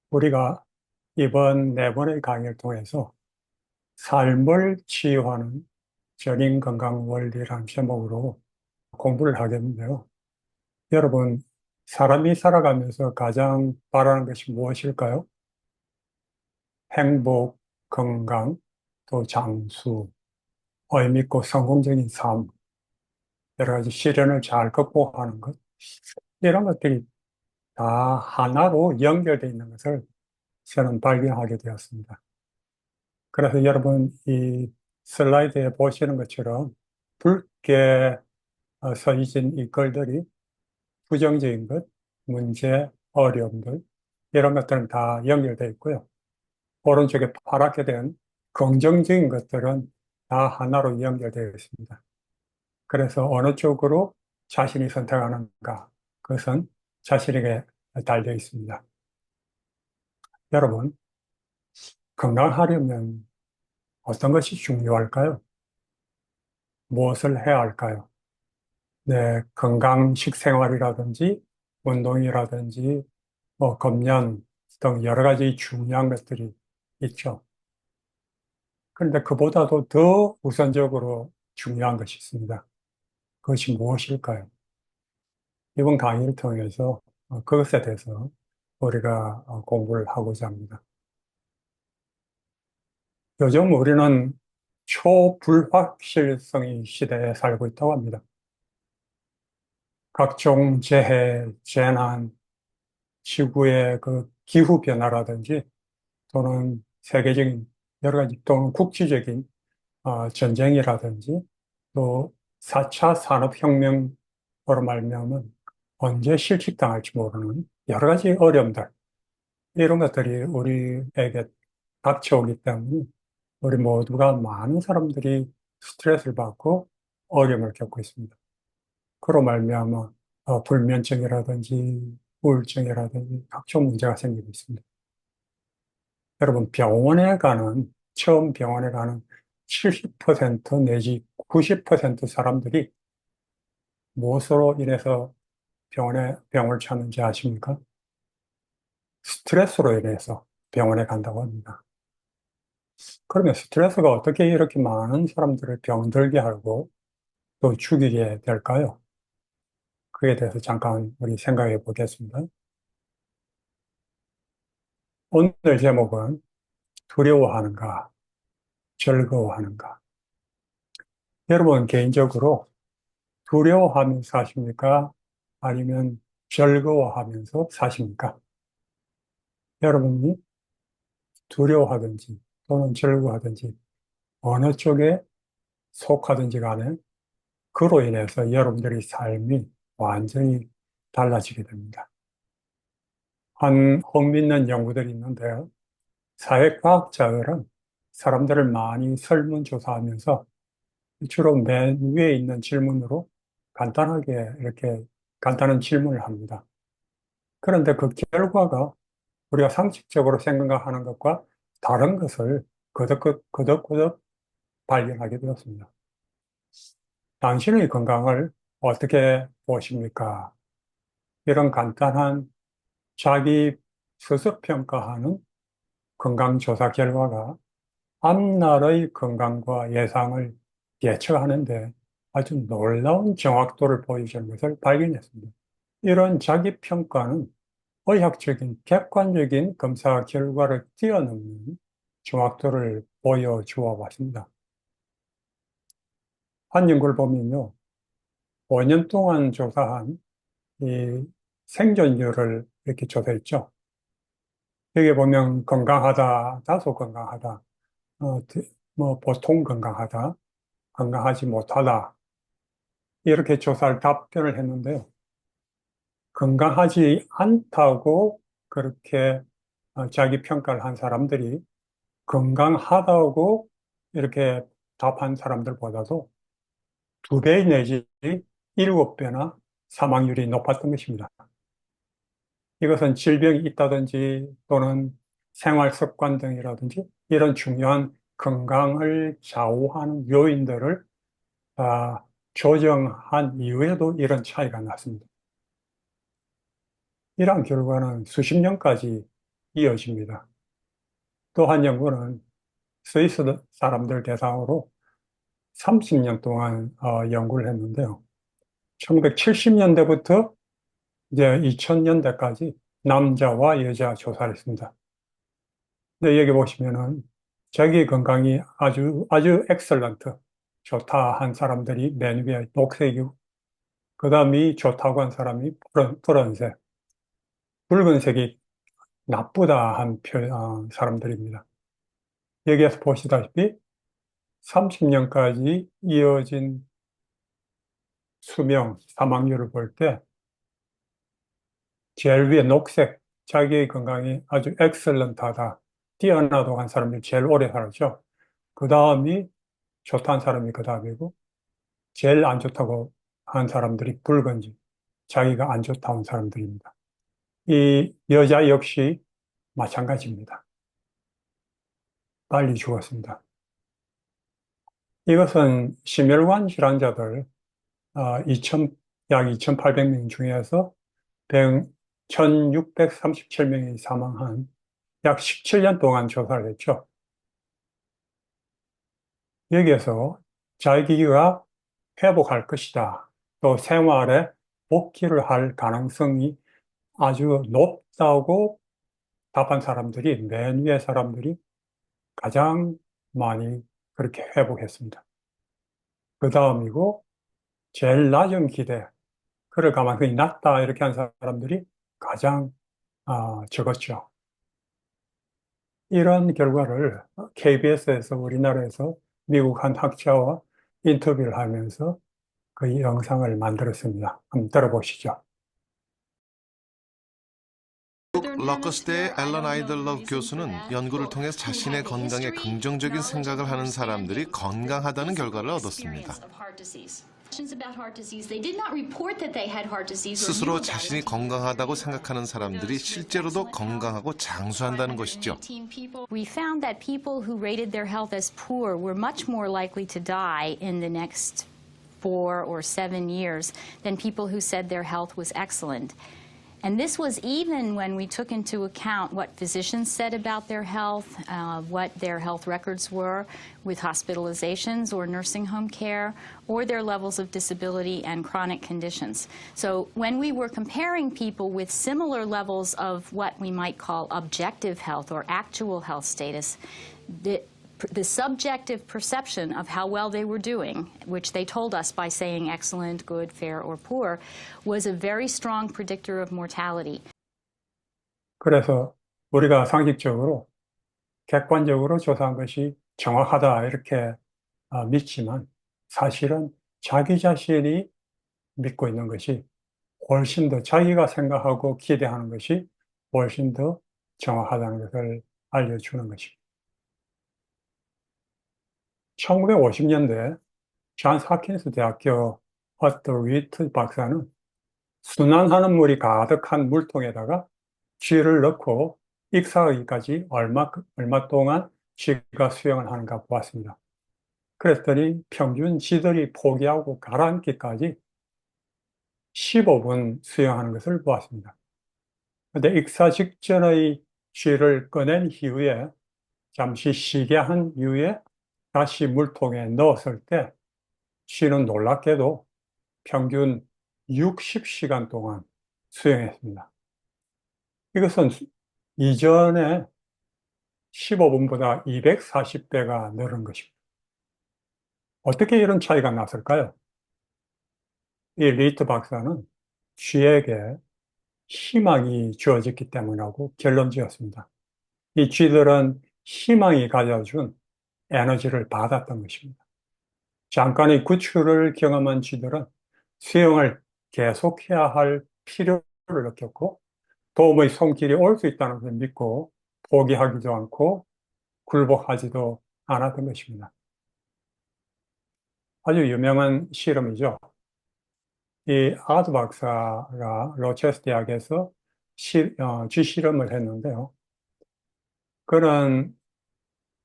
우리가 이번 네 번의 강의를 통해서 삶을 치유하는 전인 건강 원리라는 제목으로 공부를 하겠는데요. 여러분, 사람이 살아가면서 가장 바라는 것이 무엇일까요? 행복, 건강, 또 장수, 의미 있고 성공적인 삶, 여러 가지 시련을 잘 극복하는 것, 이런 것들이 다 하나로 연결되어 있는 것을 저는 발견하게 되었습니다. 그래서 여러분, 이 슬라이드에 보시는 것처럼 붉게 서있는 이 글들이 부정적인 것, 문제, 어려움들, 이런 것들은 다 연결되어 있고요. 오른쪽에 파랗게 된 긍정적인 것들은 다 하나로 연결되어 있습니다. 그래서 어느 쪽으로 자신이 선택하는가, 그것은 자신에게 달려 있습니다. 여러분, 건강하려면 어떤 것이 중요할까요? 무엇을 해야 할까요? 네, 건강식 생활이라든지 운동이라든지 검연 등 여러 가지 중요한 것들이 있죠. 그런데 그보다도 더 우선적으로 중요한 것이 있습니다. 그것이 무엇일까요? 이번 강의를 통해서 그것에 대해서 우리가 공부를 하고자 합니다. 요즘 우리는 초불확실성의 시대에 살고 있다고 합니다. 각종 재해, 재난, 지구의 그 기후변화라든지 또는 세계적인 여러 가지 또는 국지적인 전쟁이라든지 또 4차 산업혁명으로 말미암은 언제 실직당할지 모르는 여러 가지 어려움들, 이런 것들이 우리에게 닥쳐오기 때문에 우리 모두가 많은 사람들이 스트레스를 받고 어려움을 겪고 있습니다. 그로 말미암아 불면증이라든지 우울증이라든지 각종 문제가 생기고 있습니다. 여러분, 처음 병원에 가는 70% 내지 90% 사람들이 무엇으로 인해서 병을 찾는지 아십니까? 스트레스로 인해서 병원에 간다고 합니다. 그러면 스트레스가 어떻게 이렇게 많은 사람들을 병들게 하고 또 죽이게 될까요? 그에 대해서 잠깐 우리 생각해 보겠습니다. 오늘 제목은 두려워하는가, 즐거워하는가. 여러분 개인적으로 두려워하면서 사십니까? 아니면 즐거워하면서 사십니까? 여러분이 두려워하든지 또는 즐거워하든지 어느 쪽에 속하든지 간에 그로 인해서 여러분들의 삶이 완전히 달라지게 됩니다. 한 흥미있는 연구들이 있는데요. 사회과학자들은 사람들을 많이 설문조사하면서 주로 맨 위에 있는 질문으로 간단하게 이렇게 간단한 질문을 합니다. 그런데 그 결과가 우리가 상식적으로 생각하는 것과 다른 것을 거듭거듭 발견하게 되었습니다. 당신의 건강을 어떻게 보십니까? 이런 간단한 자기 스스로 평가하는 건강조사 결과가 앞날의 건강과 예상을 예측하는데 아주 놀라운 정확도를 보여주는 것을 발견했습니다. 이런 자기 평가는 의학적인 객관적인 검사 결과를 뛰어넘는 정확도를 보여주어 왔습니다. 한 연구를 보면요, 5년 동안 조사한 이 생존율을 이렇게 조사했죠. 여기 보면 건강하다, 다소 건강하다, 보통 건강하다, 건강하지 못하다, 이렇게 조사를 답변을 했는데요. 건강하지 않다고 그렇게 자기 평가를 한 사람들이 건강하다고 이렇게 답한 사람들보다도 2배 내지 7배나 사망률이 높았던 것입니다. 이것은 질병이 있다든지 또는 생활 습관 등이라든지 이런 중요한 건강을 좌우하는 요인들을 아, 조정한 이후에도 이런 차이가 났습니다. 이러한 결과는 수십 년까지 이어집니다. 또 한 연구는 스위스 사람들 대상으로 30년 동안 연구를 했는데요. 1970년대부터 이제 2000년대까지 남자와 여자 조사를 했습니다. 근데 여기 보시면은 자기 건강이 아주 엑셀런트, 좋다 한 사람들이 맨 위에 녹색이고, 그 다음이 좋다고 한 사람이 푸른색, 붉은색이 나쁘다 한 사람들입니다. 여기에서 보시다시피 30년까지 이어진 수명, 사망률을 볼 때 제일 위에 녹색, 자기의 건강이 아주 엑셀런트하다, 뛰어나다고 한 사람이 제일 오래 살았죠. 그 다음이 좋다는 사람이 그 다음이고, 제일 안 좋다고 한 사람들이 붉은지, 자기가 안 좋다는 사람들입니다. 이 여자 역시 마찬가지입니다. 빨리 죽었습니다. 이것은 심혈관 질환자들 약 2,800명 중에서 1,637명이 사망한 약 17년 동안 조사를 했죠. 여기에서 자기가 회복할 것이다, 또 생활에 복귀를 할 가능성이 아주 높다고 답한 사람들이, 맨 위에 사람들이 가장 많이 그렇게 회복했습니다. 그 다음이고, 제일 낮은 기대, 그럴 가능성이 낮다 이렇게 한 사람들이 가장 적었죠. 이런 결과를 KBS에서 우리나라에서 미국 한 학자와 인터뷰를 하면서 그 영상을 만들었습니다. 한번 들어보시죠. 러커스대의 앨런 아이들러 교수는 연구를 통해 자신의 건강에 긍정적인 생각을 하는 사람들이 건강하다는 결과를 얻었습니다. 스스로 자신이 건강하다고 생각하는 사람들이 실제로도 건강하고 장수한다는 것이죠. We found that people who rated their health as poor were much more likely to die in the next 4 or 7 years than people who said their health was excellent. And this was even when we took into account what physicians said about their health, what their health records were with hospitalizations or nursing home care, or their levels of disability and chronic conditions. So when we were comparing people with similar levels of what we might call objective health or actual health status, the subjective perception of how well they were doing, which they told us by saying excellent, good, fair, or poor, was a very strong predictor of mortality. 그래서 우리가 상식적으로 객관적으로 조사한 것이 정확하다 이렇게 믿지만, 사실은 자기 자신이 믿고 있는 것이 훨씬 더, 자기가 생각하고 기대하는 것이 훨씬 더 정확하다는 것을 알려주는 것입니다. 1950년대 존스 홉킨스 대학교 허터 위트 박사는 순환하는 물이 가득한 물통에다가 쥐를 넣고 익사하기까지 얼마 동안 쥐가 수영을 하는가 보았습니다. 그랬더니 평균 쥐들이 포기하고 가라앉기까지 15분 수영하는 것을 보았습니다. 그런데 익사 직전의 쥐를 꺼낸 이후에, 잠시 쉬게 한 이후에 다시 물통에 넣었을 때 쥐는 놀랍게도 평균 60시간 동안 수영했습니다. 이것은 이전에 15분보다 240배가 늘은 것입니다. 어떻게 이런 차이가 났을까요? 이 리트 박사는 쥐에게 희망이 주어졌기 때문이라고 결론 지었습니다. 이 쥐들은 희망이 가져준 에너지를 받았던 것입니다. 잠깐의 구출을 경험한 쥐들은 수영을 계속해야 할 필요를 느꼈고, 도움의 손길이 올 수 있다는 것을 믿고 포기하지도 않고 굴복하지도 않았던 것입니다. 아주 유명한 실험이죠. 이 아드 박사가 로체스터 대학에서 쥐 실험을 했는데요. 그런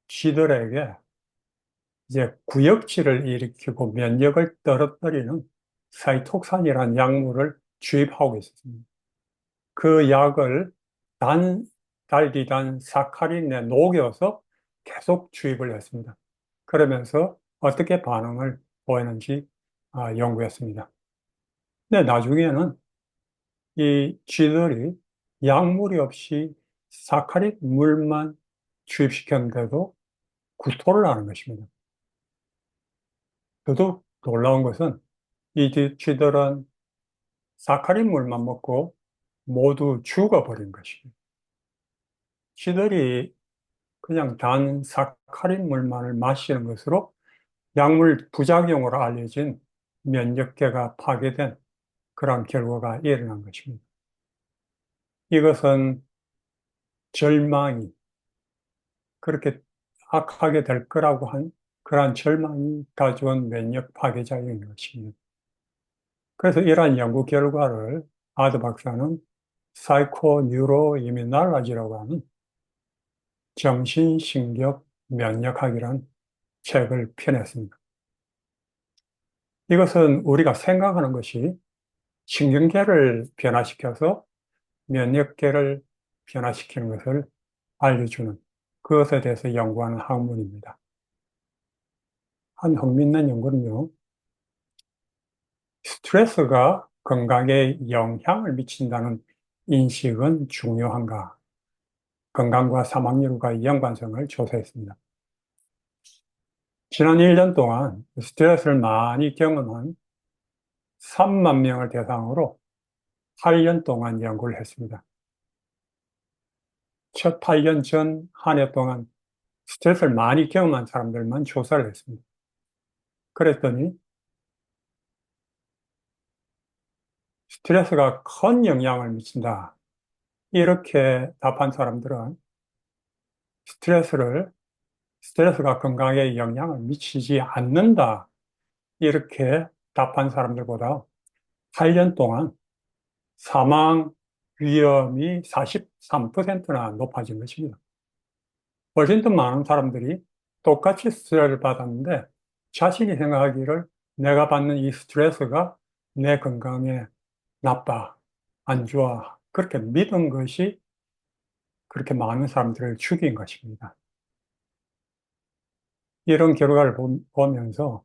쥐들에게 이제 구역질을 일으키고 면역을 떨어뜨리는 사이톡산이라는 약물을 주입하고 있었습니다. 그 약을 달디단 사카린에 녹여서 계속 주입을 했습니다. 그러면서 어떻게 반응을 보이는지 연구했습니다. 근데 나중에는 이 쥐들이 약물이 없이 사카린 물만 주입시켰는데도 구토를 하는 것입니다. 더더욱 놀라운 것은 이 쥐들은 사카린 물만 먹고 모두 죽어버린 것입니다. 쥐들이 그냥 단 사카린 물만을 마시는 것으로 약물 부작용으로 알려진 면역계가 파괴된 그런 결과가 일어난 것입니다. 이것은 절망이 그렇게 악하게 될 거라고 한 그러한 절망이 가져온 면역 파괴작용인 것입니다. 그래서 이러한 연구 결과를 아드 박사는 사이코뉴로이뮤널로지라고 하는 정신신경 면역학이라는 책을 펴냈습니다. 이것은 우리가 생각하는 것이 신경계를 변화시켜서 면역계를 변화시키는 것을 알려주는 그것에 대해서 연구하는 학문입니다. 한 흥미있는 연구는요, 스트레스가 건강에 영향을 미친다는 인식은 중요한가? 건강과 사망률과 연관성을 조사했습니다. 지난 1년 동안 스트레스를 많이 경험한 3만 명을 대상으로 8년 동안 연구를 했습니다. 첫 8년 전 한 해 동안 스트레스를 많이 경험한 사람들만 조사를 했습니다. 그랬더니 스트레스가 큰 영향을 미친다. 이렇게 답한 사람들은 스트레스가 건강에 영향을 미치지 않는다. 이렇게 답한 사람들보다 8년 동안 사망 위험이 43%나 높아진 것입니다. 훨씬 더 많은 사람들이 똑같이 스트레스를 받았는데 자신이 생각하기를 내가 받는 이 스트레스가 내 건강에 나빠, 안 좋아. 그렇게 믿은 것이 그렇게 많은 사람들을 죽인 것입니다. 이런 결과를 보면서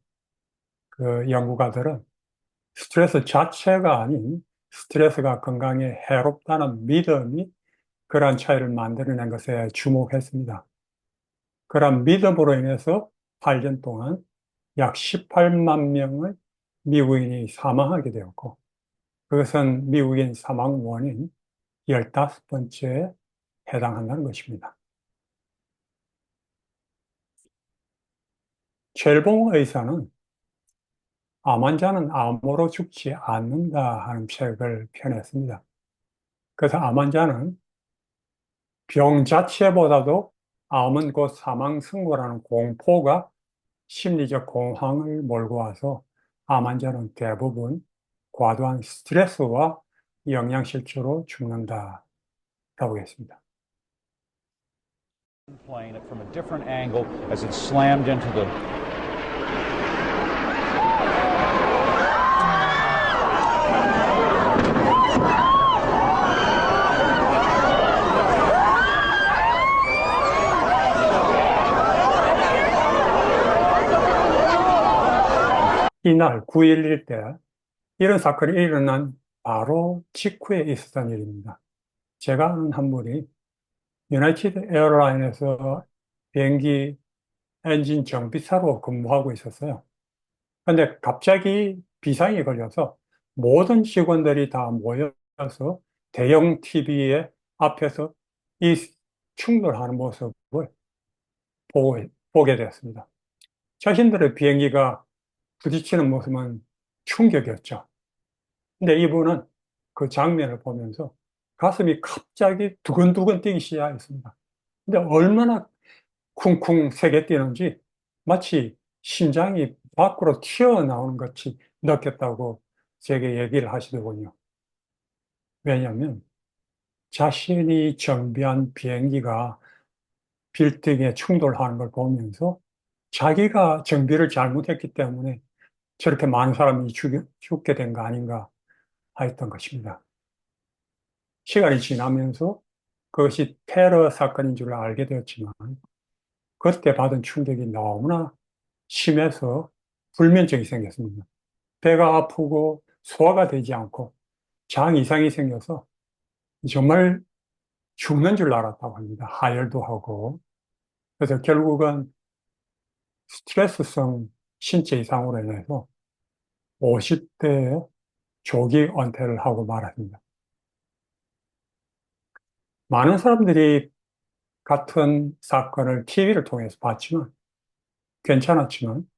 그 연구가들은 스트레스 자체가 아닌 스트레스가 건강에 해롭다는 믿음이 그러한 차이를 만들어낸 것에 주목했습니다. 그러한 믿음으로 인해서 8년 동안 약 18만 명의 미국인이 사망하게 되었고, 그것은 미국인 사망 원인 15번째에 해당한다는 것입니다. 최일봉 의사는 암 환자는 암으로 죽지 않는다 하는 책을 펴냈습니다. 그래서 암 환자는 병 자체보다도 암은 곧 사망 선고라는 공포가 심리적 공황을 몰고 와서 암 환자는 대부분 과도한 스트레스와 영양실조로 죽는다라고 했습니다. Playing it from a different angle as it slammed into the 이날 9.11 때 이런 사건이 일어난 바로 직후에 있었던 일입니다. 제가 아는 한 분이 유나이티드 에어라인에서 비행기 엔진 정비사로 근무하고 있었어요. 근데 갑자기 비상이 걸려서 모든 직원들이 다 모여서 대형 TV에 앞에서 이 충돌하는 모습을 보게 되었습니다. 자신들의 비행기가 부딪히는 모습은 충격이었죠. 근데 이분은 그 장면을 보면서 가슴이 갑자기 두근두근 뛰기 시작했습니다. 근데 얼마나 쿵쿵 세게 뛰는지 마치 심장이 밖으로 튀어나오는 것이 느꼈다고 제게 얘기를 하시더군요. 왜냐하면 자신이 정비한 비행기가 빌딩에 충돌하는 걸 보면서 자기가 정비를 잘못했기 때문에 저렇게 많은 사람이 죽게 된 거 아닌가 했던 것입니다. 시간이 지나면서 그것이 테러 사건인 줄 알게 되었지만 그때 받은 충격이 너무나 심해서 불면증이 생겼습니다. 배가 아프고 소화가 되지 않고 장 이상이 생겨서 정말 죽는 줄 알았다고 합니다. 하혈도 하고. 그래서 결국은 스트레스성 신체 이상으로 인해서 50대에 조기 은퇴를 하고 말았습니다. 많은 사람들이 같은 사건을 TV를 통해서 봤지만 괜찮았지만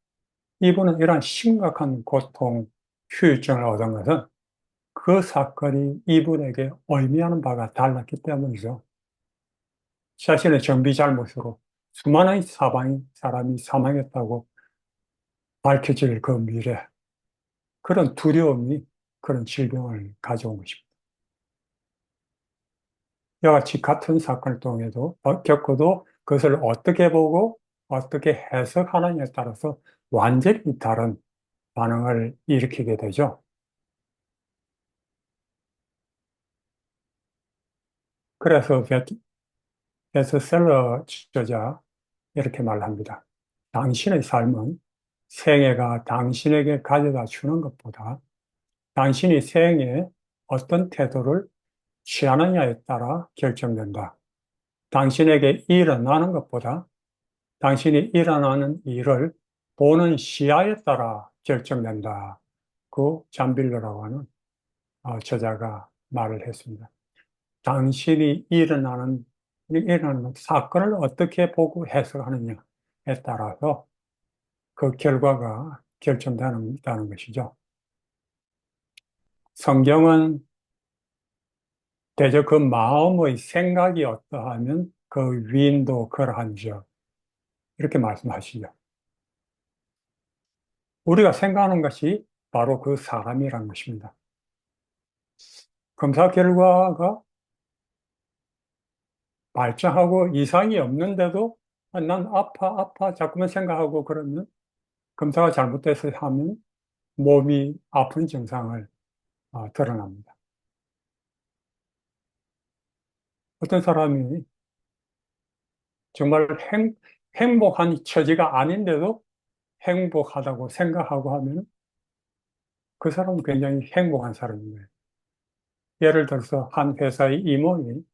이분은 이러한 심각한 고통, 후유증을 얻은 것은 그 사건이 이분에게 의미하는 바가 달랐기 때문이죠. 자신의 정비 잘못으로 수많은 사람이 사망했다고 밝혀질 그 미래, 그런 두려움이 그런 질병을 가져온 것입니다. 이와 같이 같은 사건을 통해도 겪어도 그것을 어떻게 보고 어떻게 해석하느냐에 따라서 완전히 다른 반응을 일으키게 되죠. 그래서 베스트셀러 저자 이렇게 말합니다. 당신의 삶은 생애가 당신에게 가져다 주는 것보다 당신이 생애에 어떤 태도를 취하느냐에 따라 결정된다. 당신에게 일어나는 것보다 당신이 일어나는 일을 보는 시야에 따라 결정된다. 그 잠빌러라고 하는 저자가 말을 했습니다. 당신이 일어나는 사건을 어떻게 보고 해석하느냐에 따라서 그 결과가 결정된다는 것이죠. 성경은 대저 그 마음의 생각이 어떠하면 그 위인도 그러한지요. 이렇게 말씀하시죠. 우리가 생각하는 것이 바로 그 사람이라는 것입니다. 검사 결과가 발전하고 이상이 없는데도 난 아파 자꾸만 생각하고 그러면 검사가 잘못돼서 하면 몸이 아픈 증상을 드러납니다. 어떤 사람이 정말 행복한 처지가 아닌데도 행복하다고 생각하고 하면 그 사람은 굉장히 행복한 사람인 거예요. 예를 들어서 한 회사의 임원이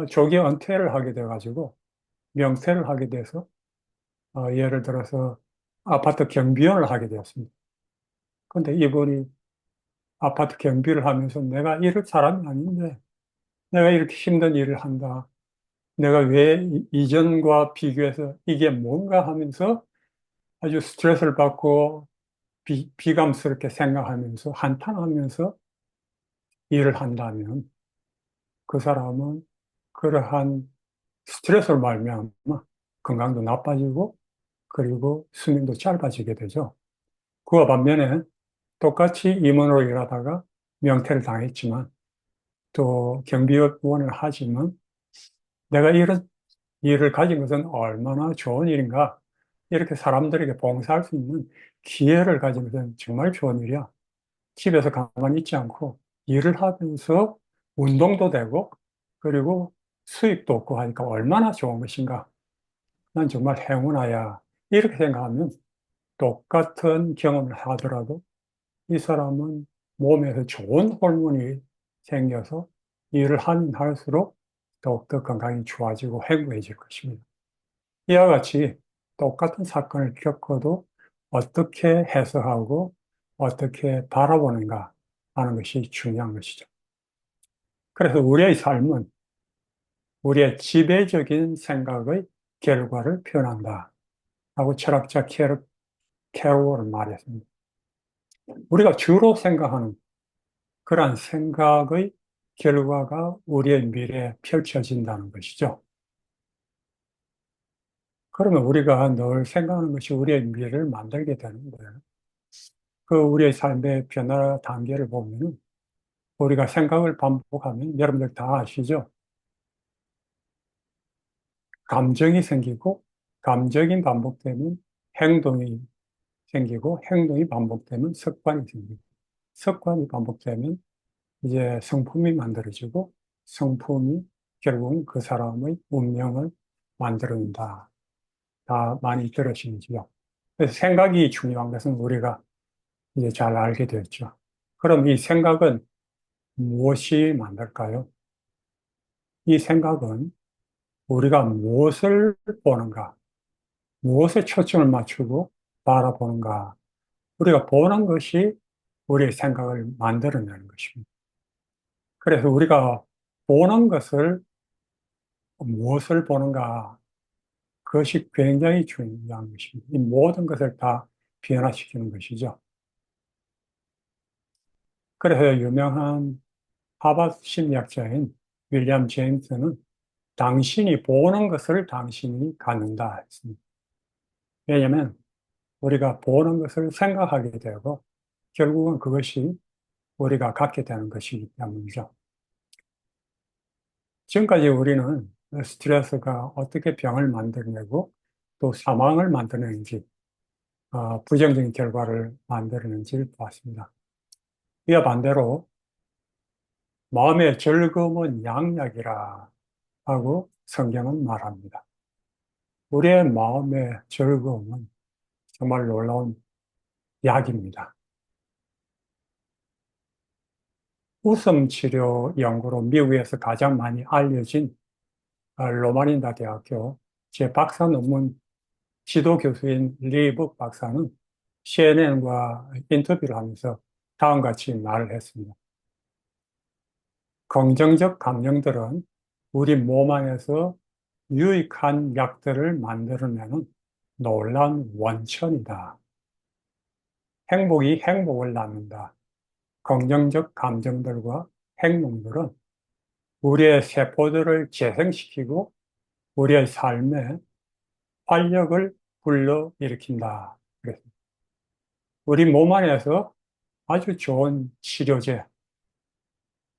조기 은퇴를 하게 돼가지고 명퇴를 하게 돼서 예를 들어서 아파트 경비원을 하게 되었습니다. 그런데 이분이 아파트 경비를 하면서 내가 이럴 사람이 아닌데 내가 이렇게 힘든 일을 한다. 내가 왜 이전과 비교해서 이게 뭔가 하면서 아주 스트레스를 받고 비감스럽게 생각하면서 한탄하면서 일을 한다면 그 사람은 그러한 스트레스를 말미암아 건강도 나빠지고 그리고 수명도 짧아지게 되죠. 그와 반면에 똑같이 임원으로 일하다가 명퇴를 당했지만 또 경비원을 하지만 내가 이런 일을 가진 것은 얼마나 좋은 일인가. 이렇게 사람들에게 봉사할 수 있는 기회를 가진 것은 정말 좋은 일이야. 집에서 가만히 있지 않고 일을 하면서 운동도 되고 그리고 수입도 없고 하니까 얼마나 좋은 것인가. 난 정말 행운아야. 이렇게 생각하면 똑같은 경험을 하더라도 이 사람은 몸에서 좋은 호르몬이 생겨서 일을 하면 할수록 더욱더 건강이 좋아지고 행복해질 것입니다. 이와 같이 똑같은 사건을 겪어도 어떻게 해석하고 어떻게 바라보는가 하는 것이 중요한 것이죠. 그래서 우리의 삶은 우리의 지배적인 생각의 결과를 표현한다 하고 철학자 캐롤은 말했습니다. 우리가 주로 생각하는 그러한 생각의 결과가 우리의 미래에 펼쳐진다는 것이죠. 그러면 우리가 늘 생각하는 것이 우리의 미래를 만들게 되는데, 그 우리의 삶의 변화 단계를 보면 우리가 생각을 반복하면 여러분들 다 아시죠? 감정이 생기고, 감정이 반복되면 행동이 생기고, 행동이 반복되면 습관이 생기고, 습관이 반복되면 이제 성품이 만들어지고, 성품이 결국은 그 사람의 운명을 만들어낸다. 다 많이 들으시지요. 그래서 생각이 중요한 것은 우리가 이제 잘 알게 되었죠. 그럼 이 생각은 무엇이 만들까요? 이 생각은 우리가 무엇을 보는가, 무엇에 초점을 맞추고 바라보는가, 우리가 보는 것이 우리의 생각을 만들어내는 것입니다. 그래서 우리가 보는 것을 무엇을 보는가, 그것이 굉장히 중요한 것입니다. 이 모든 것을 다 변화시키는 것이죠. 그래서 유명한 하버드 심리학자인 윌리엄 제임스는 당신이 보는 것을 당신이 갖는다 했습니다. 왜냐하면 우리가 보는 것을 생각하게 되고 결국은 그것이 우리가 갖게 되는 것이기 때문이죠. 지금까지 우리는 스트레스가 어떻게 병을 만들어내고 또 사망을 만들어내는지, 부정적인 결과를 만들어내는지를 보았습니다. 이와 반대로 마음의 즐거움은 양약이라 하고 성경은 말합니다. 우리의 마음의 즐거움은 정말 놀라운 약입니다. 웃음 치료 연구로 미국에서 가장 많이 알려진 로마린다 대학교 제 박사 논문 지도 교수인 리북 박사는 CNN과 인터뷰를 하면서 다음과 같이 말을 했습니다. 긍정적 감정들은 우리 몸 안에서 유익한 약들을 만들어내는 놀라운 원천이다. 행복이 행복을 낳는다. 긍정적 감정들과 행동들은 우리의 세포들을 재생시키고 우리의 삶에 활력을 불러일으킨다. 그래서 우리 몸 안에서 아주 좋은 치료제,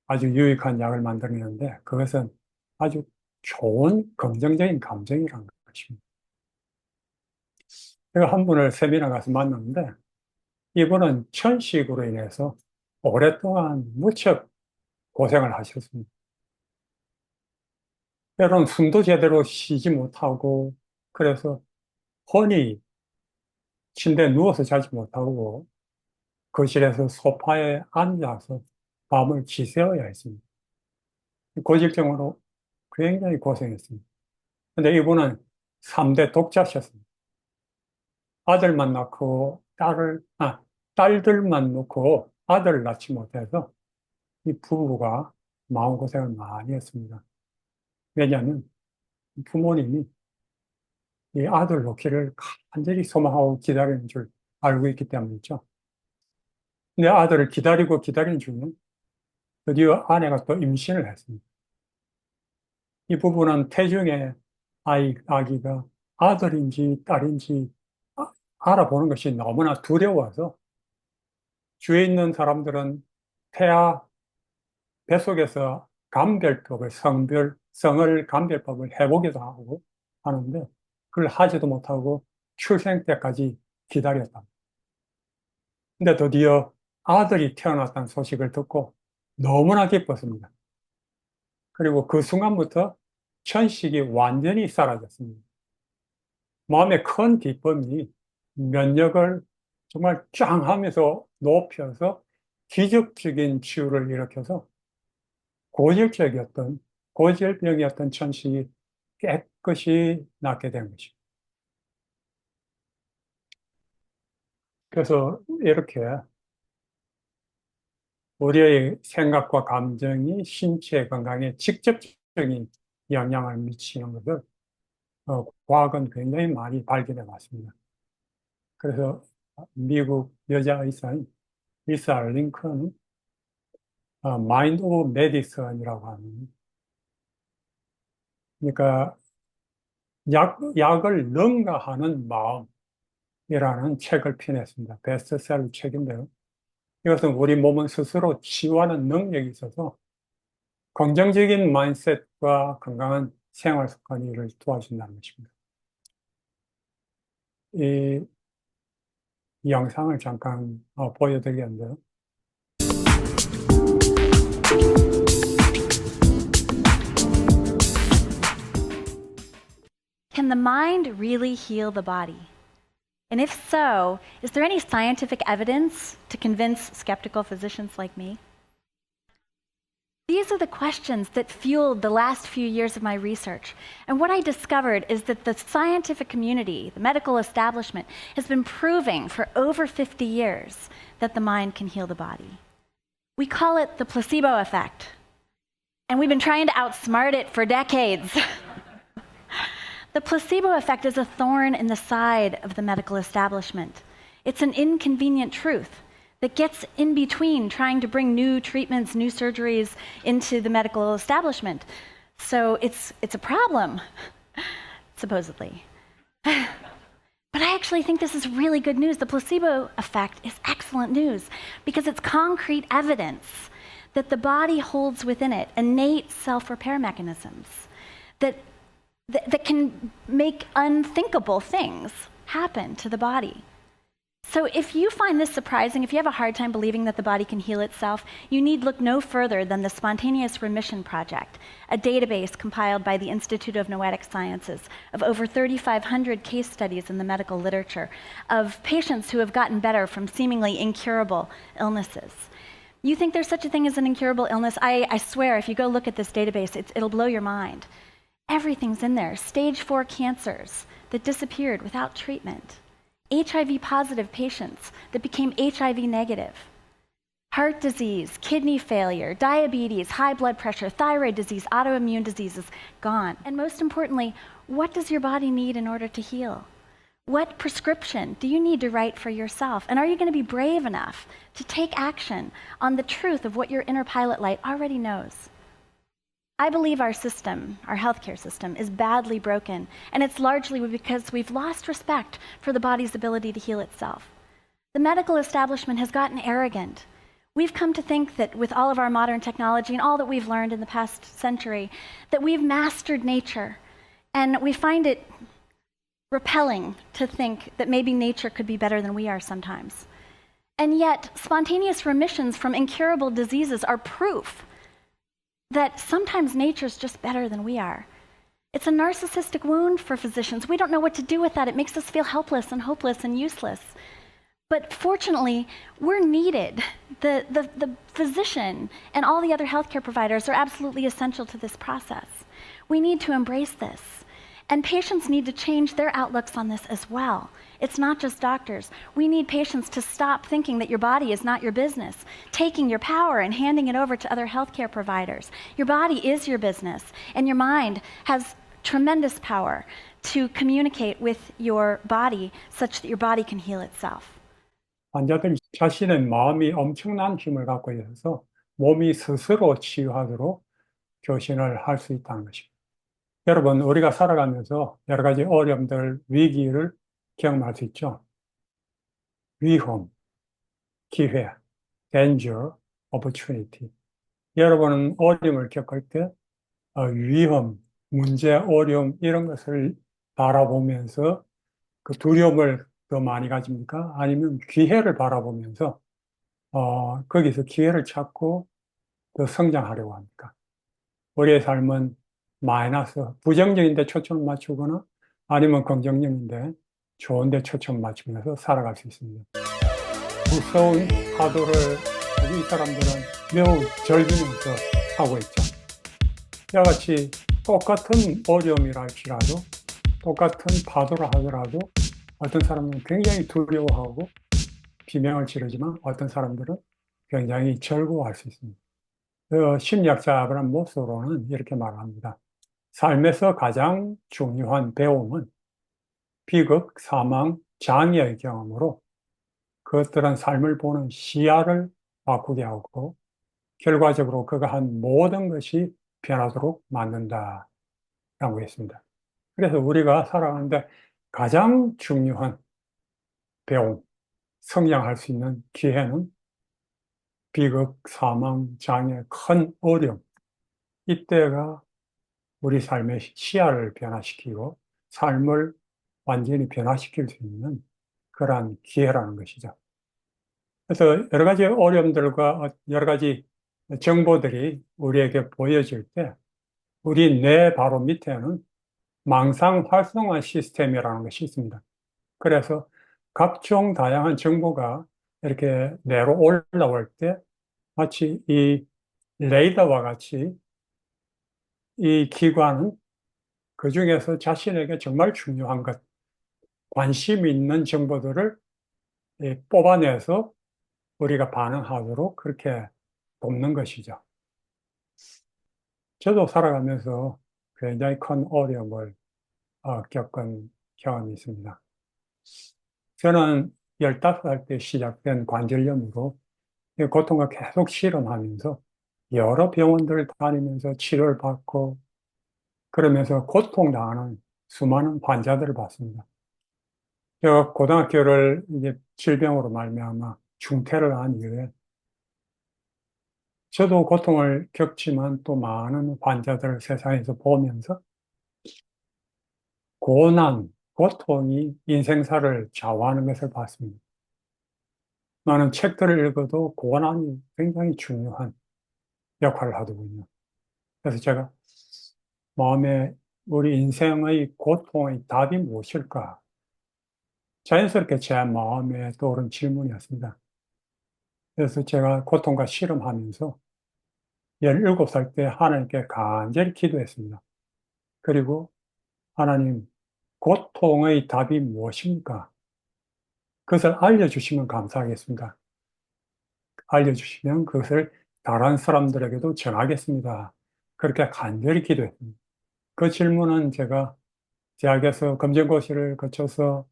아주 유익한 약을 만들어내는데 그것은 아주 좋은 긍정적인 감정이라는 것입니다. 제가 한 분을 세미나 가서 만났는데 이분은 천식으로 인해서 오랫동안 무척 고생을 하셨습니다. 때로는 숨도 제대로 쉬지 못하고 그래서 혼이 침대에 누워서 자지 못하고 거실에서 소파에 앉아서 밤을 지새워야 했습니다. 고질병으로 굉장히 고생했습니다. 근데 이분은 3대 독자셨습니다. 아들만 낳고 딸들만 놓고 아들을 낳지 못해서 이 부부가 마음고생을 많이 했습니다. 왜냐하면 부모님이 이 아들 놓기를 간절히 소망하고 기다리는 줄 알고 있기 때문이죠. 근데 아들을 기다리는 중에 드디어 아내가 또 임신을 했습니다. 이 부부는 태중에 아기가 아들인지 딸인지 알아보는 것이 너무나 두려워서 주위에 있는 사람들은 태아 뱃속에서 감별법을, 성을 감별법을 해보기도 하고 하는데 그걸 하지도 못하고 출생 때까지 기다렸다. 근데 드디어 아들이 태어났다는 소식을 듣고 너무나 기뻤습니다. 그리고 그 순간부터 천식이 완전히 사라졌습니다. 마음의 큰 기쁨이 면역을 정말 쫙 하면서 높여서 기적적인 치유를 일으켜서 고질병이었던 천식이 깨끗이 낫게 된 것입니다. 그래서 이렇게 우리의 생각과 감정이 신체 건강에 직접적인 영향을 미치는 것을 과학은 굉장히 많이 발견해 왔습니다. 그래서 미국 여자 의사인 리사 링컨은 마인드 오브 메디슨이라고 하는, 그러니까 약을 능가하는 마음이라는 책을 펴냈습니다. 베스트셀러 책인데요. 이것은 우리 몸은 스스로 치유하는 능력이 있어서 긍정적인 마인드셋과 건강한 생활 습관을 도와준다는 것입니다. 이 영상을 잠깐 보여드리겠는데요. can the mind really heal the body? And if so, is there any scientific evidence to convince skeptical physicians like me? These are the questions that fueled the last few years of my research. And what I discovered is that the scientific community, the medical establishment, has been proving for over 50 years that the mind can heal the body. We call it the placebo effect. And we've been trying to outsmart it for decades. The placebo effect is a thorn in the side of the medical establishment. It's an inconvenient truth that gets in between trying to bring new treatments, new surgeries into the medical establishment. So it's a problem, supposedly. But I actually think this is really good news. The placebo effect is excellent news because it's concrete evidence that the body holds within it innate self-repair mechanisms that can make unthinkable things happen to the body. So if you find this surprising, if you have a hard time believing that the body can heal itself, you need look no further than the Spontaneous Remission Project, a database compiled by the Institute of Noetic Sciences of over 3,500 case studies in the medical literature of patients who have gotten better from seemingly incurable illnesses. You think there's such a thing as an incurable illness? I swear, if you go look at this database, it'll blow your mind. Everything's in there. Stage 4 cancers that disappeared without treatment. HIV-positive patients that became HIV negative. Heart disease, kidney failure, diabetes, high blood pressure, thyroid disease, autoimmune diseases, gone. And most importantly, what does your body need in order to heal? What prescription do you need to write for yourself? And are you going to be brave enough to take action on the truth of what your inner pilot light already knows? I believe our system, our healthcare system, is badly broken, and it's largely because we've lost respect for the body's ability to heal itself. The medical establishment has gotten arrogant. We've come to think that with all of our modern technology and all that we've learned in the past century, that we've mastered nature, and we find it repelling to think that maybe nature could be better than we are sometimes. And yet, spontaneous remissions from incurable diseases are proof that sometimes nature's just better than we are. It's a narcissistic wound for physicians. We don't know what to do with that. It makes us feel helpless and hopeless and useless. But fortunately, we're needed. The physician and all the other healthcare providers are absolutely essential to this process. We need to embrace this. And patients need to change their outlooks on this as well. It's not just doctors. We need patients to stop thinking that your body is not your business, taking your power and handing it over to other healthcare providers. Your body is your business, and your mind has tremendous power to communicate with your body such that your body can heal itself. 환자들 자신의 마음이 엄청난 힘을 갖고 있어서 몸이 스스로 치유하도록 교신을 할 수 있다는 것입니다. 여러분, 우리가 살아가면서 여러 가지 어려움들, 위기를 경험할 수 있죠. 위험, 기회, danger, opportunity. 여러분은 어려움을 겪을 때 위험, 문제, 어려움 이런 것을 바라보면서 그 두려움을 더 많이 가집니까? 아니면 기회를 바라보면서 거기서 기회를 찾고 더 성장하려고 합니까? 우리의 삶은 마이너스, 부정적인데 초점을 맞추거나 아니면 긍정적인데 좋은데 초점을 맞추면서 살아갈 수 있습니다. 무서운 파도를 우리 사람들은 매우 즐기면서 하고 있죠. 이와 같이 똑같은 어려움이라 할지라도 똑같은 파도를 하더라도 어떤 사람은 굉장히 두려워하고 비명을 지르지만 어떤 사람들은 굉장히 즐거워할 수 있습니다. 심리학자 아브라함 모스로는 이렇게 말합니다. 삶에서 가장 중요한 배움은 비극, 사망, 장애의 경험으로 그것들은 삶을 보는 시야를 바꾸게 하고 결과적으로 그가 한 모든 것이 변하도록 만든다라고 했습니다. 그래서 우리가 살아가는데 가장 중요한 배움, 성장할 수 있는 기회는 비극, 사망, 장애, 큰 어려움, 이때가 우리 삶의 시야를 변화시키고 삶을 완전히 변화시킬 수 있는 그러한 기회라는 것이죠. 그래서 여러 가지 어려움들과 여러 가지 정보들이 우리에게 보여질 때 우리 뇌 바로 밑에는 망상 활성화 시스템이라는 것이 있습니다. 그래서 각종 다양한 정보가 이렇게 내로 올라올 때 마치 이 레이더와 같이 이 기관은 그중에서 자신에게 정말 중요한 것, 관심 있는 정보들을 뽑아내서 우리가 반응하도록 그렇게 돕는 것이죠. 저도 살아가면서 굉장히 큰 어려움을 겪은 경험이 있습니다. 저는 15살 때 시작된 관절염으로 이 고통을 계속 실험하면서 여러 병원들을 다니면서 치료를 받고 그러면서 고통당하는 수많은 환자들을 봤습니다. 제가 고등학교를 이제 질병으로 말미암아 중퇴를 한 이후에 저도 고통을 겪지만 또 많은 환자들을 세상에서 보면서 고난, 고통이 인생사를 좌우하는 것을 봤습니다. 많은 책들을 읽어도 고난이 굉장히 중요한 역할을 하더군요. 그래서 제가 마음에 우리 인생의 고통의 답이 무엇일까? 자연스럽게 제 마음에 떠오른 질문이었습니다. 그래서 제가 고통과 실험하면서 17살 때 하나님께 간절히 기도했습니다. 그리고 하나님, 고통의 답이 무엇입니까? 그것을 알려주시면 감사하겠습니다. 알려주시면 그것을 다른 사람들에게도 전하겠습니다. 그렇게 간절히 기도했습니다. 그 질문은 제가 대학에서 검정고시를 거쳐서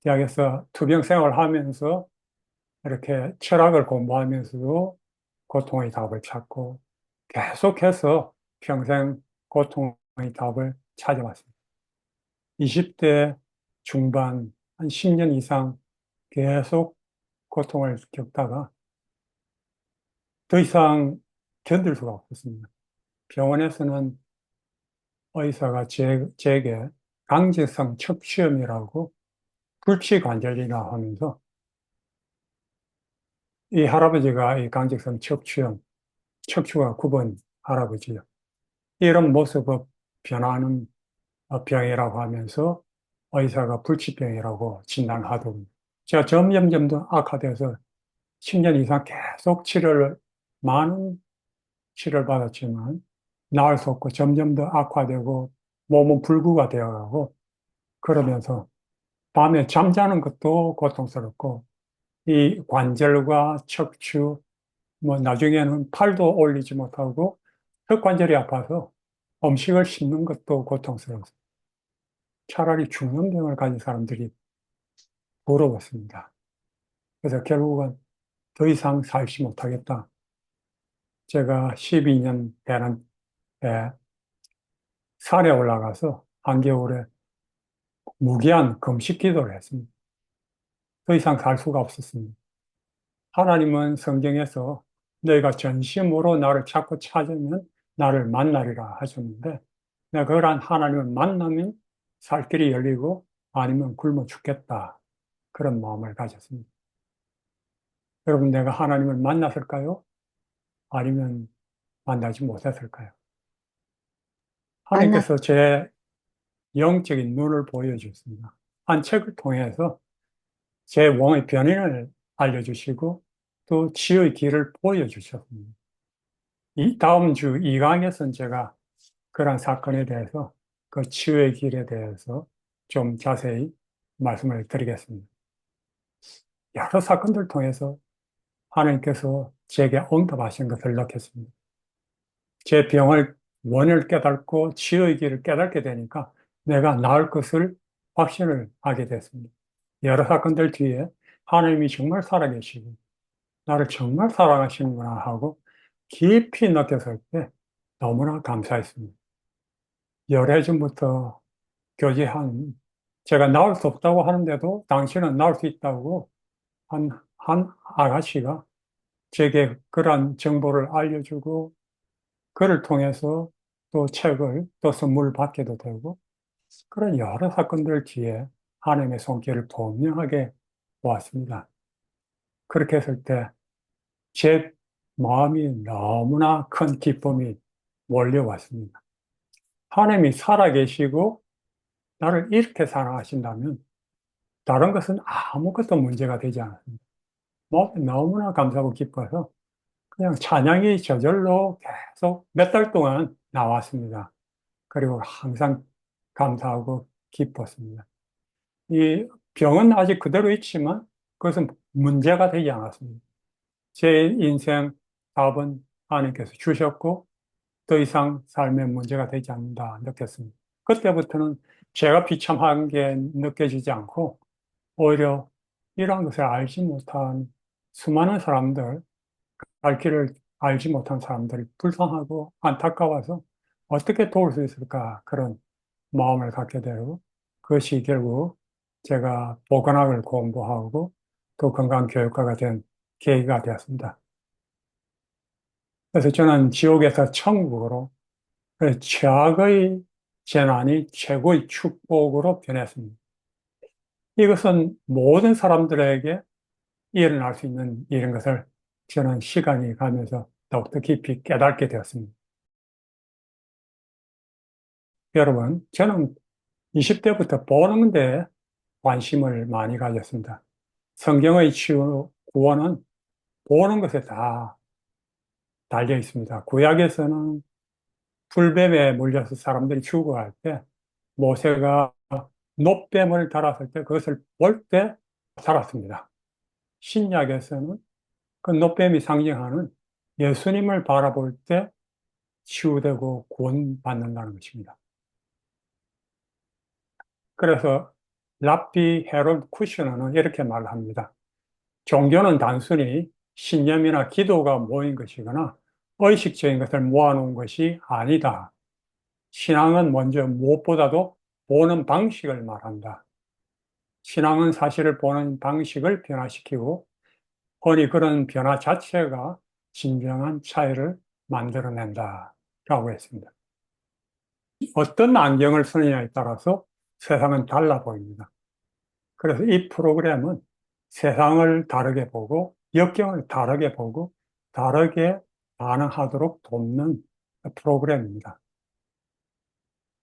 대학에서 투병 생활을 하면서 이렇게 철학을 공부하면서도 고통의 답을 찾고 계속해서 평생 고통의 답을 찾아왔습니다. 20대 중반 한 10년 이상 계속 고통을 겪다가 더 이상 견딜 수가 없었습니다. 병원에서는 의사가 제게 강제성 척추염이라고 불치관절이라 하면서 이 할아버지가 이 강제성 척추염, 척추가 9번 할아버지요. 이런 모습을 변하는 병이라고 하면서 의사가 불치병이라고 진단하더군요. 제가 점점 더 악화돼서 10년 이상 계속 많은 치료를 받았지만 나을 수 없고 점점 더 악화되고 몸은 불구가 되어가고 그러면서 밤에 잠자는 것도 고통스럽고 이 관절과 척추 뭐 나중에는 팔도 올리지 못하고 턱관절이 아파서 음식을 씹는 것도 고통스러웠어요. 차라리 중년 병을 가진 사람들이 부러웠습니다. 그래서 결국은 더 이상 살지 못하겠다. 제가 12년 되는 산에 올라가서 한겨울에 무기한 금식 기도를 했습니다. 더 이상 살 수가 없었습니다. 하나님은 성경에서 너희가 전심으로 나를 찾고 찾으면 나를 만나리라 하셨는데 내가 그러한 하나님을 만나면 살 길이 열리고 아니면 굶어 죽겠다. 그런 마음을 가졌습니다. 여러분, 내가 하나님을 만났을까요? 아니면 만나지 못했을까요? 하나님께서 제 영적인 눈을 보여주셨습니다. 한 책을 통해서 제 몸의 변인을 알려주시고 또 치유의 길을 보여주셨습니다. 이 다음 주 2강에서는 제가 그런 사건에 대해서 그 치유의 길에 대해서 좀 자세히 말씀을 드리겠습니다. 여러 사건들 통해서 하나님께서 제게 응답하신 것을 느꼈습니다. 제 병을 원인을 깨닫고 치유의 길을 깨닫게 되니까 내가 나을 것을 확신을 하게 됐습니다. 여러 사건들 뒤에 하나님이 정말 살아계시고 나를 정말 사랑하시는구나 하고 깊이 느꼈을 때 너무나 감사했습니다. 열해 전부터 교제한 제가 나올 수 없다고 하는데도 당신은 나올 수 있다고 한 아가씨가 제게 그러한 정보를 알려주고 그를 통해서 또 책을 또 선물을 받게도 되고 그런 여러 사건들 뒤에 하나님의 손길을 분명하게 보았습니다. 그렇게 했을 때 제 마음이 너무나 큰 기쁨이 몰려왔습니다. 하나님이 살아계시고 나를 이렇게 사랑하신다면 다른 것은 아무것도 문제가 되지 않았습니다. 뭐 너무나 감사하고 기뻐서 그냥 찬양이 저절로 계속 몇 달 동안 나왔습니다. 그리고 항상 감사하고 기뻤습니다. 이 병은 아직 그대로 있지만 그것은 문제가 되지 않았습니다. 제 인생 답은 하나님께서 주셨고 더 이상 삶에 문제가 되지 않는다 느꼈습니다. 그때부터는 제가 비참한 게 느껴지지 않고 오히려 이러한 것을 알지 못한 수많은 사람들, 갈 길을 알지 못한 사람들이 불쌍하고 안타까워서 어떻게 도울 수 있을까 그런 마음을 갖게 되고 그것이 결국 제가 보건학을 공부하고 또 건강교육과가 된 계기가 되었습니다. 그래서 저는 지옥에서 천국으로 최악의 재난이 최고의 축복으로 변했습니다. 이것은 모든 사람들에게 일어날 수 있는 일인 것을 저는 시간이 가면서 더욱더 깊이 깨닫게 되었습니다. 여러분, 저는 20대부터 보는 데 관심을 많이 가졌습니다. 성경의 치유, 구원은 보는 것에 다 달려 있습니다. 구약에서는 불뱀에 물려서 사람들이 죽어갈 때 모세가 놋뱀을 달았을 때 그것을 볼 때 살았습니다. 신약에서는 그 놋뱀이 상징하는 예수님을 바라볼 때 치유되고 구원받는다는 것입니다. 그래서 랍비 헤롤드 쿠셔너는 이렇게 말합니다. 종교는 단순히 신념이나 기도가 모인 것이거나 의식적인 것을 모아놓은 것이 아니다. 신앙은 먼저 무엇보다도 보는 방식을 말한다. 신앙은 사실을 보는 방식을 변화시키고 흔히 그런 변화 자체가 진정한 차이를 만들어낸다 라고 했습니다. 어떤 안경을 쓰느냐에 따라서 세상은 달라 보입니다. 그래서 이 프로그램은 세상을 다르게 보고 역경을 다르게 보고 다르게 반응하도록 돕는 프로그램입니다.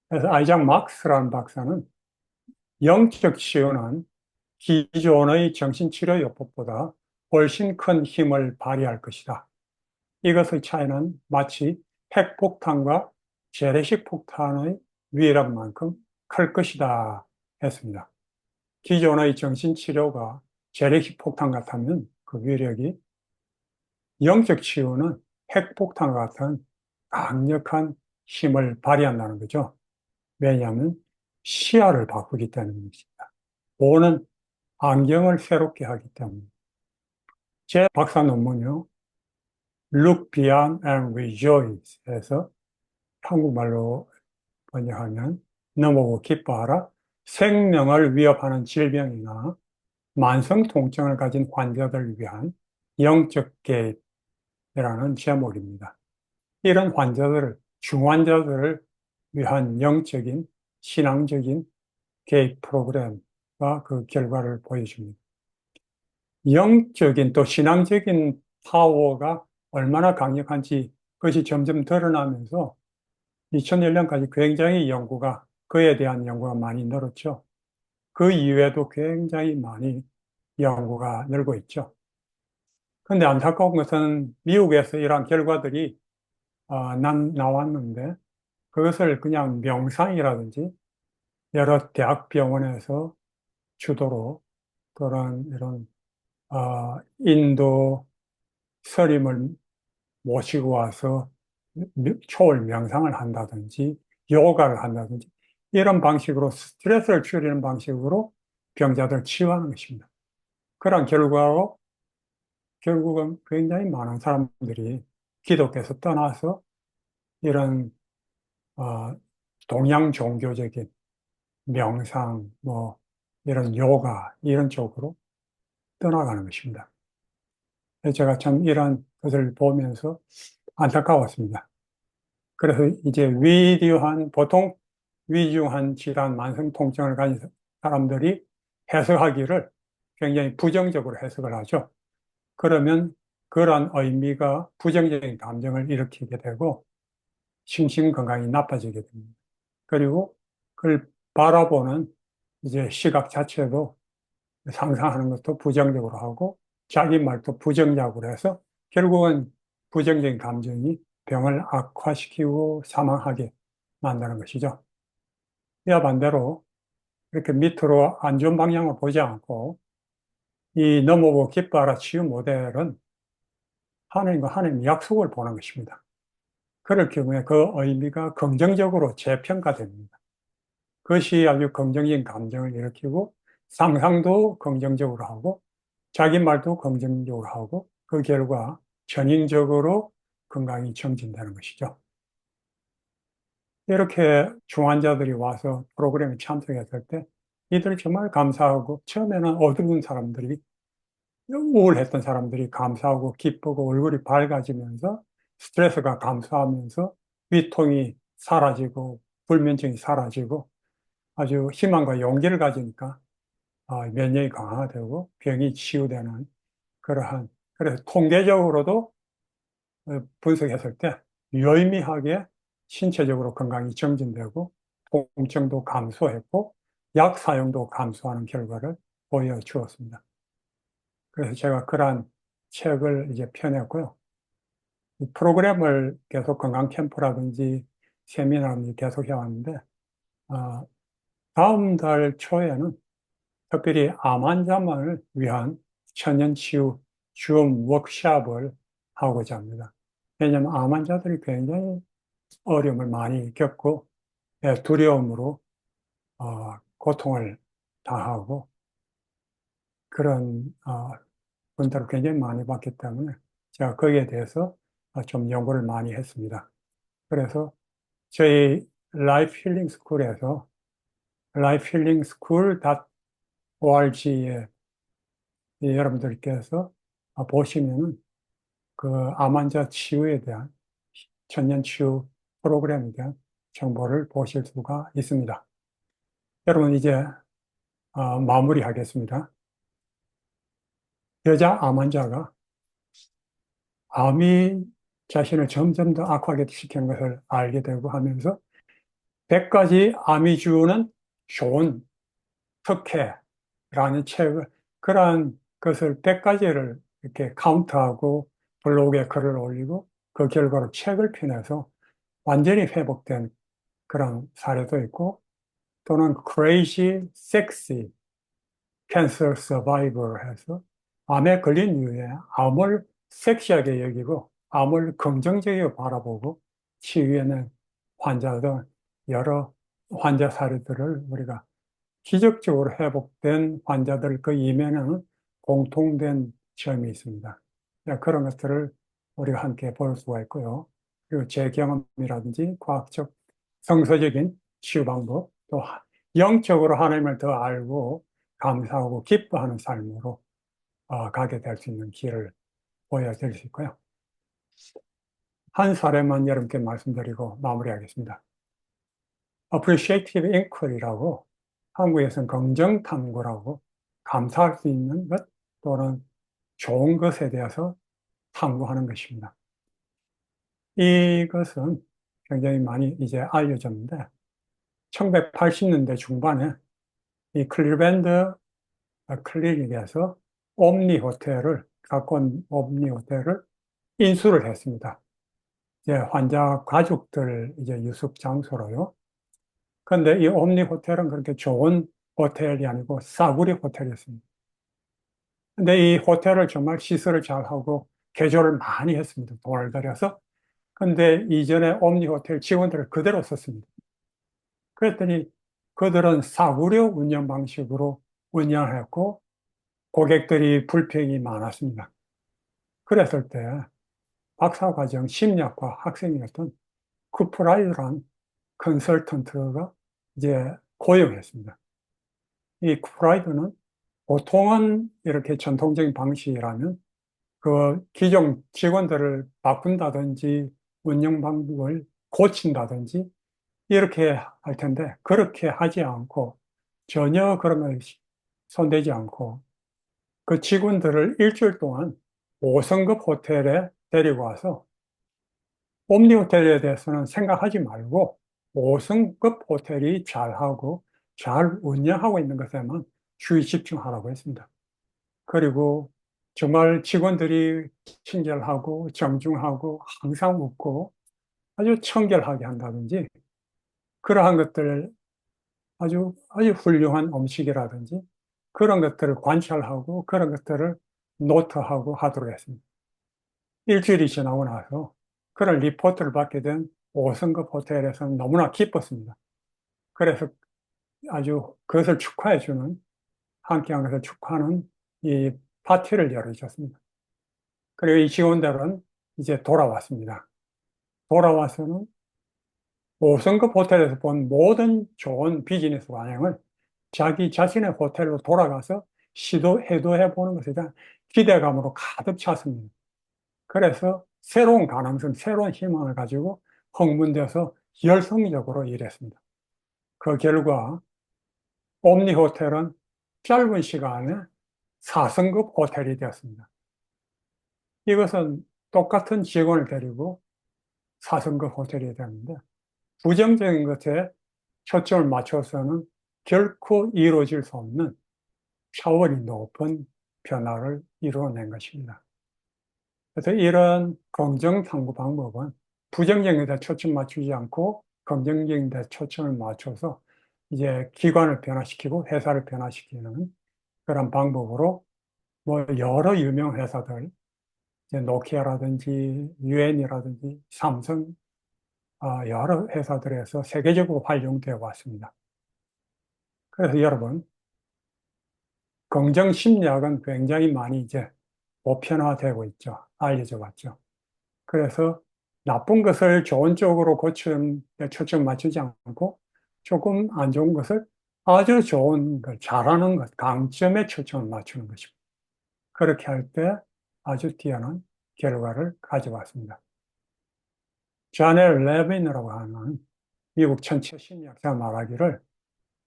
그래서 아이작 막스라는 박사는 영적 치유는 기존의 정신치료요법보다 훨씬 큰 힘을 발휘할 것이다. 이것의 차이는 마치 핵폭탄과 재래식 폭탄의 위력만큼 클 것이다 했습니다. 기존의 정신치료가 재래식 폭탄 같으면 그 위력이 영적 치유는 핵폭탄 같은 강력한 힘을 발휘한다는 거죠. 왜냐하면 시야를 바꾸기 때문입니다. 보는 안경을 새롭게 하기 때문에. 제 박사 논문요, Look Beyond and Rejoice 해서 한국말로 번역하면 넘어보고 기뻐하라. 생명을 위협하는 질병이나 만성 통증을 가진 환자들을 위한 영적 개입이라는 제목입니다. 이런 환자들을, 중환자들을 위한 영적인, 신앙적인 개입 프로그램과 그 결과를 보여줍니다. 영적인 또 신앙적인 파워가 얼마나 강력한지 그것이 점점 드러나면서 2001년까지 굉장히 그에 대한 연구가 많이 늘었죠. 그 이외에도 굉장히 많이 연구가 늘고 있죠. 그런데 안타까운 것은 미국에서 이러한 결과들이 나왔는데 그것을 그냥 명상이라든지 여러 대학병원에서 주도로 그런 이런 인도 스님을 모시고 와서 초월 명상을 한다든지 요가를 한다든지 이런 방식으로 스트레스를 줄이는 방식으로 병자들을 치유하는 것입니다. 그런 결과로 결국은 굉장히 많은 사람들이 기독교에서 떠나서 이런 동양 종교적인 명상, 뭐 이런 요가 이런 쪽으로 떠나가는 것입니다. 그래서 제가 참 이런 것을 보면서 안타까웠습니다. 그래서 이제 보통 위중한 질환, 만성 통증을 가진 사람들이 해석하기를 굉장히 부정적으로 해석을 하죠. 그러면 그러한 의미가 부정적인 감정을 일으키게 되고 심신 건강이 나빠지게 됩니다. 그리고 그걸 바라보는 이제 시각 자체도 상상하는 것도 부정적으로 하고 자기 말도 부정적으로 해서 결국은 부정적인 감정이 병을 악화시키고 사망하게 만드는 것이죠. 이와 반대로 이렇게 밑으로 안 좋은 방향을 보지 않고 이 넘어보고 기뻐하라 치유 모델은 하나님과 하나님의 약속을 보는 것입니다. 그럴 경우에 그 의미가 긍정적으로 재평가됩니다. 그것이 아주 긍정적인 감정을 일으키고 상상도 긍정적으로 하고 자기 말도 긍정적으로 하고 그 결과 전인적으로 건강이 정진되는 것이죠. 이렇게 중환자들이 와서 프로그램에 참석했을 때 이들 정말 감사하고 처음에는 어두운 사람들이 우울했던 사람들이 감사하고 기쁘고 얼굴이 밝아지면서 스트레스가 감소하면서 위통이 사라지고 불면증이 사라지고 아주 희망과 용기를 가지니까 면역이 강화되고 병이 치유되는 그러한 그래서 통계적으로도 분석했을 때 유의미하게 신체적으로 건강이 정진되고 통증도 감소했고 약 사용도 감소하는 결과를 보여주었습니다. 그래서 제가 그러한 책을 이제 펴냈고요. 이 프로그램을 계속 건강 캠프라든지 세미나라든지 계속 해왔는데 다음 달 초에는 특별히 암 환자만을 위한 천연치유 줌 워크숍을 하고자 합니다. 왜냐하면 암 환자들이 굉장히 어려움을 많이 겪고 두려움으로 고통을 당하고 그런 분들을 굉장히 많이 봤기 때문에 제가 거기에 대해서 좀 연구를 많이 했습니다. 그래서 저희 라이프 힐링 스쿨에서 lifehealingschool.org에 여러분들께서 보시면은 그 암 환자 치유에 대한 천년 치유 프로그램에 대한 정보를 보실 수가 있습니다. 여러분 이제 마무리하겠습니다. 여자 암 환자가 암이 자신을 점점 더 악화하게 시키는 것을 알게 되고 하면서 100가지 암이 주는 좋은 특혜라는 책을, 그러한 것을 100가지를 이렇게 카운트하고 블로그에 글을 올리고 그 결과로 책을 펴내서 완전히 회복된 그런 사례도 있고 또는 Crazy Sexy Cancer Survivor 해서 암에 걸린 이후에 암을 섹시하게 여기고 암을 긍정적이게 바라보고 치유해낸 환자 등 여러 환자 사례들을 우리가 기적적으로 회복된 환자들 그 이면에는 공통된 점이 있습니다. 그런 것들을 우리가 함께 볼 수가 있고요. 그리고 제 경험이라든지 과학적 성서적인 치유 방법 또 영적으로 하나님을 더 알고 감사하고 기뻐하는 삶으로 가게 될 수 있는 길을 보여드릴 수 있고요. 한 사례만 여러분께 말씀드리고 마무리하겠습니다. Appreciative Inquiry라고 한국에서는 긍정 탐구라고 감사할 수 있는 것 또는 좋은 것에 대해서 탐구하는 것입니다. 이것은 굉장히 많이 이제 알려졌는데 1980년대 중반에 이 클리밴드 클리닉에서 옴니 호텔을 갖고 온 옴니 호텔을 인수를 했습니다. 이제 환자 가족들 이제 유숙 장소로요. 그런데 이 옴니 호텔은 그렇게 좋은 호텔이 아니고 싸구려 호텔이었습니다. 근데 이 호텔을 정말 시설을 잘하고 개조를 많이 했습니다. 돈을 들여서. 근데 이전에 옴니 호텔 직원들을 그대로 썼습니다. 그랬더니 그들은 싸구려 운영 방식으로 운영을 했고 고객들이 불평이 많았습니다. 그랬을 때 박사과정 심리학과 학생이었던 쿠프라이드라는 컨설턴트가 이제 고용했습니다. 이 쿠프라이드는 보통은 이렇게 전통적인 방식이라면 그 기존 직원들을 바꾼다든지 운영 방법을 고친다든지 이렇게 할 텐데 그렇게 하지 않고 전혀 그런 걸 손대지 않고 그 직원들을 일주일 동안 5성급 호텔에 데리고 와서 옴니 호텔에 대해서는 생각하지 말고 5성급 호텔이 잘하고 잘 운영하고 있는 것에만 주의 집중하라고 했습니다. 그리고 정말 직원들이 친절하고 정중하고 항상 웃고 아주 청결하게 한다든지 그러한 것들 아주 훌륭한 음식이라든지 그런 것들을 관찰하고 그런 것들을 노트하고 하도록 했습니다. 일주일이 지나고 나서 그런 리포트를 받게 된 5성급 호텔에서는 너무나 기뻤습니다. 그래서 아주 그것을 축하해 주는, 함께한 것을 축하하는 이 파티를 열어줬습니다. 그리고 이 직원들은 이제 돌아왔습니다. 돌아와서는 5성급 호텔에서 본 모든 좋은 비즈니스 관행을 자기 자신의 호텔로 돌아가서 해도해 보는 것에 대한 기대감으로 가득 찼습니다. 그래서 새로운 가능성, 새로운 희망을 가지고 흥분돼서 열성적으로 일했습니다. 그 결과 옴니 호텔은 짧은 시간에 4성급 호텔이 되었습니다. 이것은 똑같은 직원을 데리고 4성급 호텔이 되는데 부정적인 것에 초점을 맞춰서는 결코 이루어질 수 없는 차원이 높은 변화를 이루어낸 것입니다. 그래서 이런 긍정 탐구 방법은 부정적인 데 초점 맞추지 않고 긍정적인 데 초점을 맞춰서 이제 기관을 변화시키고 회사를 변화시키는 그런 방법으로 뭐 여러 유명 회사들, 이제 노키아라든지 유엔이라든지 삼성, 여러 회사들에서 세계적으로 활용되어 왔습니다. 그래서 여러분, 긍정 심리학은 굉장히 많이 이제 보편화되고 있죠. 알려져 왔죠. 그래서 나쁜 것을 좋은 쪽으로 초점 맞추지 않고 조금 안 좋은 것을 아주 좋은 걸, 잘하는 것, 강점에 초점을 맞추는 것입니다. 그렇게 할 때 아주 뛰어난 결과를 가져왔습니다. 자넬 레빈이라고 하는 미국 천체 심리학자 말하기를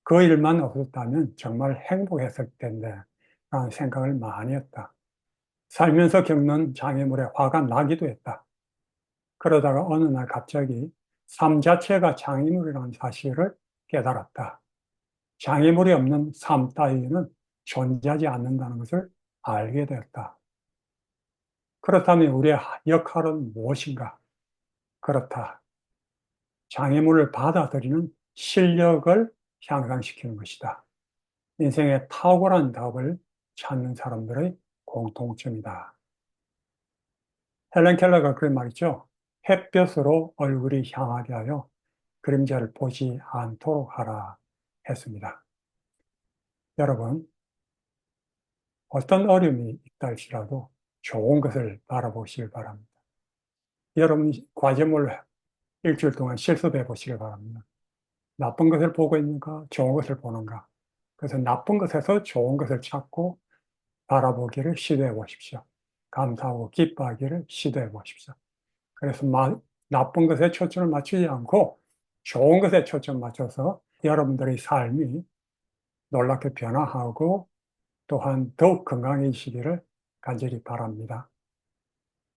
그 일만 없었다면 정말 행복했을 텐데 라는 생각을 많이 했다. 살면서 겪는 장애물에 화가 나기도 했다. 그러다가 어느 날 갑자기 삶 자체가 장애물이라는 사실을 깨달았다. 장애물이 없는 삶 따위는 존재하지 않는다는 것을 알게 되었다. 그렇다면 우리의 역할은 무엇인가? 그렇다. 장애물을 받아들이는 실력을 향상시키는 것이다. 인생의 탁월한 답을 찾는 사람들의 공통점이다. 헬렌 켈러가 그런 말이죠. 햇볕으로 얼굴이 향하게 하여 그림자를 보지 않도록 하라 했습니다. 여러분, 어떤 어려움이 있다 할지라도 좋은 것을 바라보시길 바랍니다. 여러분, 과제물 일주일 동안 실습해 보시길 바랍니다. 나쁜 것을 보고 있는가, 좋은 것을 보는가. 그래서 나쁜 것에서 좋은 것을 찾고 바라보기를 시도해 보십시오. 감사하고 기뻐하기를 시도해 보십시오. 그래서 나쁜 것에 초점을 맞추지 않고 좋은 것에 초점 맞춰서 여러분들의 삶이 놀랍게 변화하고 또한 더욱 건강해지시기를 간절히 바랍니다.